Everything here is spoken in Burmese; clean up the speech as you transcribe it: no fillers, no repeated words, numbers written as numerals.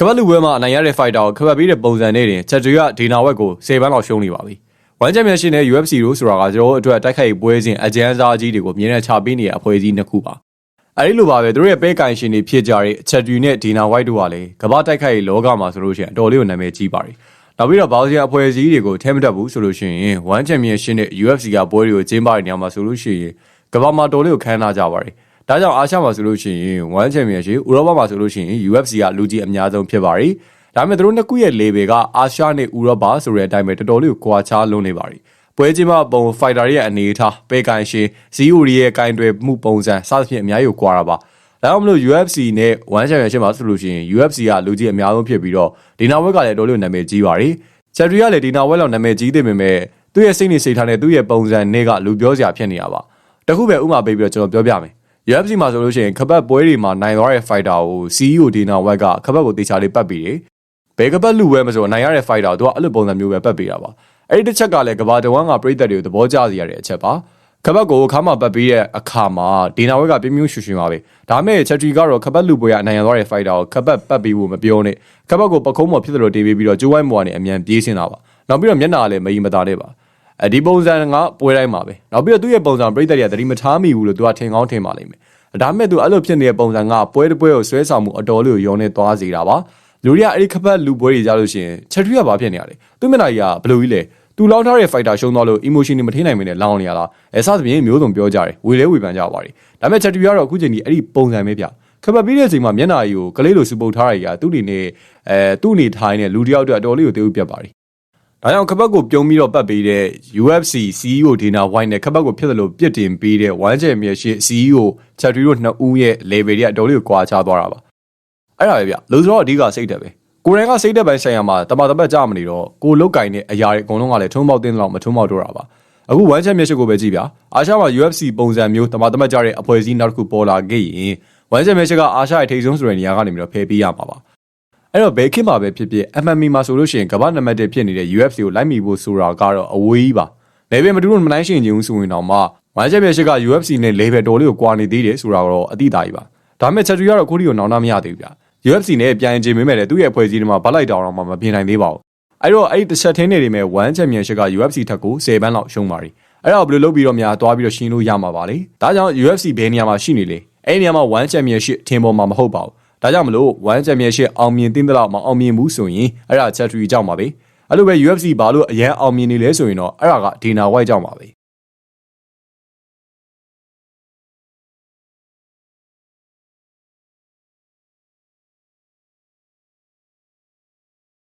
ကပတ်လူပွဲမှာအနိုင်ရတဲ့ fighter ကိုခပတ်ပေးတဲ့ပုံစံနဲ့တင်ချက်တွေကဒေနာဝက်ကို10ပန်းလောက်ရှုံးနေပါပြီ။ဝမ်ချန်ပီယံရှစ်နဲ့ UFC တို့ဆိုတာကကျွန်တော်တို့အတွက်တိုက်ခိုက်ပွဲစဉ်အကြမ်းစားကြီးတွေကိုမြင်တဲ့ချပေးနေတဲ့အဖွဲ့အစည်းနှစ်ခုပါ။အဲဒီလိုပါပဲသူတို့ရဲ့ပဲကင်ရှင်တွေဖြစ်ကြတဲ့ချက်တွေနဲ့ဒေနာဝိုက်တို့ကလည်းကမ္ဘာတိုက်ခိုက်ရေးလောကမှာဆိုလို့ရှိရင်အတော်လေးကိုနာမည်ကြီးပါတယ်။နောက်ပြီးတော့ဘောက်ဆီယာအဖွဲ့အစည်းတွေကိုထဲမတက်ဘူးဆိုလို့ရှိရင်ဝမ်ချန်ပီယံရှစ်နဲ့ UFC ကပွဲတွေကိုကျင်းပတဲ့နေရာမှာဆိုလို့ရှိရင်ကမ္ဘာမှာတော်လေးကိုခမ်းနားကြပါတယ်။ဒါကြောင့်အာရှမှာဆိုလို့ရှိရင်ဝမ်ချန်ပီယံရှစ်ဥရောပမှာဆိုလို့ရှိရင် UFC ကလူကြီးအများဆုံးဖြစ်ပါတယ်။ဒါပေမဲ့သူတို့နှစ်ခုရဲ့ level ကအာရှနဲ့ဥရောပဆိုတဲ့အတိုင်းပဲတော်တော်လေးကိုကွာခြားလွန်းနေပါပြီ။ပွဲချင်းမှာပုံ fighter ရဲ့အနေအထားပဲကင်ရှင် CEO ရဲ့ကင်တွယ်မှုပုံစံစသဖြင့်အများကြီးကိုကွာတာပါ။ဒါကြောင့်မလို့ UFC နဲ့1 championship မှာဆိုလို့ရှိရင် UFC ကလူကြီးအများဆုံးဖြစ်ပြီးတော့ဒီနာဝက်ကလည်းတော်တော်လေးနာမည်ကြီးပါတယ်။ချက်ထရီကလည်းဒီနာဝက်လောက်နာမည်ကြီးသေးပေမဲ့သူ့ရဲ့စိတ်နေစိတ်ထားနဲ့သူ့ရဲ့ပုံစံနဲ့ကလူပြောစရာဖြစ်နေတာပါ။တခုပဲဥမာပေးပြီးတော့ကျွန်တော်ပြောပြမယ်။ UFC မှာဆိုလို့ရှိရင်ခပတ်ပွဲတွေမှာနိုင်သွားတဲ့ fighter ကို CEO ဒီနာဝက်ကခပတ်ကိုတေချာလေးပတ်ပြီးတယ်။ဘယ်ကပတ်လူဝဲမဆိုနိုင်ရတဲ့ fighter သူကအဲ့လိုပုံစံမျိုးပဲပတ်ပေးတာပါအဲ့ဒီတစ်ချက်ကလည်းကဘာတဝမ်းကပြည်သက်တွေကိုသဘောကျစေရတဲ့အချက်ပါခပတ်ကိုခါမှပတ်ပေးတဲ့အခါမှာဒီနာဝက်ကပြင်းပြင်းရွှင်ရွှင်ပါပဲဒါမဲ့ချက်ထရီကတော့ခပတ်လူပွဲကအနိုင်ရသွားတဲ့ fighter ကိုခပတ်ပတ်ပေးဖို့မပြောနဲ့ခပတ်ကိုပခုံးပေါ်ဖြစ်သလိုတေးပေးပြီးတော့ကျိုးဝိုင်းပေါ်ကနေအမြန်ပြေးဆင်းတာပါနောက်ပြီးတော့မျက်နှာလည်းမယီမသာနဲ့ပါဒီပုံစံကပွဲတိုင်းမှာပဲနောက်ပြီးတော့သူ့ရဲ့ပုံစံပြည်သက်တွေကသတိမထားမိဘူးလို့သူကထင်ကောင်းထင်ပါလိမ့်မယ်ဒါမဲ့သူအဲ့လိုဖြစ်နေတဲ့ပုံစံကပွဲတစ်ပွဲကိုဆွဲဆောင်မှုအတော်လေးကိုရောနေသွားစေတာပါလူတွေကအဲ့ဒီခပတ်လူပွဲတွေကြားလို့ရှိရင်ချက်ထရီကဘာဖြစ်နေရလဲသူမျက်နှာကြီးကဘယ်လိုကြီးလဲသူလောင်းထားတဲ့ fighter ရှုံးသွားလို့ emotion တွေမထိနိုင်မင်းနဲ့လောင်းနေရလားစသဖြင့်မျိုးစုံပြောကြတယ်ဝေလဲဝေပန်ကြပါတယ်ဒါပေမဲ့ချက်ထရီကတော့အခုချိန်ကြီးအဲ့ဒီပုံစံပဲဗျခပတ်ပြီးတဲ့အချိန်မှာမျက်နှာကြီးကိုကလေးလိုစပုတ်ထားရတာသူ့အနေနဲ့သူ့အနေထိုင်တဲ့လူတယောက်အတွက်အတော်လေးကိုတေးဥပြတ်ပါတယ်ဒါကြောင့်ခပတ်ကိုပြုံးပြီးတော့ပတ်ပေးတဲ့ UFC CEO ဒေနာဝိုင်းနဲ့ခပတ်ကိုဖြစ်တယ်လို့ပြစ်တင်ပေးတဲ့1 championship CEO ချက်ထရီတို့နှစ်ဦးရဲ့ level တွေကအတော်လေးကိုကွာခြားသွားတာပါအဲ့ဒါပဲဗျလို့ဆိုတော့အဓိကစိတ်တက်ပဲကိုယ်တိုင်ကစိတ်တက်ပိုင်းဆိုင်ရာမှာတမတကြမနေတော့ကိုလုတ်ကင်တဲ့အရာတွေအကုန်လုံးကလည်းထုံးပေါက်တင်းလောက်မထုံးပေါက်တော့တာပါအခု1 championship ကိုပဲကြည့်ဗျအာရှမှာ UFC ပုံစံမျိုးတမကြတဲ့အဖွဲ့အစည်းနောက်တစ်ခုပေါ်လာခဲ့ရင်1 championship ကအာရှရဲ့ထိပ်ဆုံးဆိုတဲ့နေရာကနေပြီးတော့ဖယ်ပေးရမှာပါအဲ့တော့ဘယ်ခေတ်မှာပဲဖြစ်ဖြစ် MMA မှာဆိုလို့ရှိရင်ကမ္ဘာနံပါတ်1ဖြစ်နေတဲ့ UFC ကိုလိုက်မိဖို့ဆိုတာကတော့အဝေးကြီးပါ level မတူလို့မနိုင်ရှင်ခြင်းဆိုရင်တော့မှ1 championship က UFC နဲ့ level တော်လေးကိုကွာနေသေးတယ်ဆိုတာတော့အတိအသားကြီးပါဒါပေမဲ့ချက်ထရီကတော့ခုထိကိုနောင်တမရသေးဘူးဗျUFC နဲ့ပြန်ကျင်မိမဲ့လေသူ့ရဲ့အဖွဲ့အစည်းတွေမှာဗတ်လိုက်တောင်မှမပြင်နိုင်သေးပါဘူးအဲ့တော့အဲ့ဒီတစ်ချက်ထင်းနေနေမဲ့1 championship က UFC ထက်ကို10ပန်းလောက်ရှုံးပါပြီအဲ့တော့ဘယ်လိုလုပ်ပြီးတော့များသွားပြီးတော့ရှင်းလို့ရမှာပါလေဒါကြောင့် UFC ဘယ်နေရာမှာရှိနေလဲအဲ့ဒီနေရာမှာ1 championship ထင်ပေါ်မှာမဟုတ်ပါဘူးဒါကြောင့်မလို့1 championship အောင်မြင်တဲ့လောက်မအောင်မြင်ဘူးဆိုရင်အဲ့ဒါချက်ထရီကြောင့်ပါပဲအဲ့လိုပဲ UFC ဘာလို့အရန်အောင်မြင်နေလဲဆိုရင်တော့အဲ့ဒါကဒေနာဝိုက်ကြောင့်ပါပဲ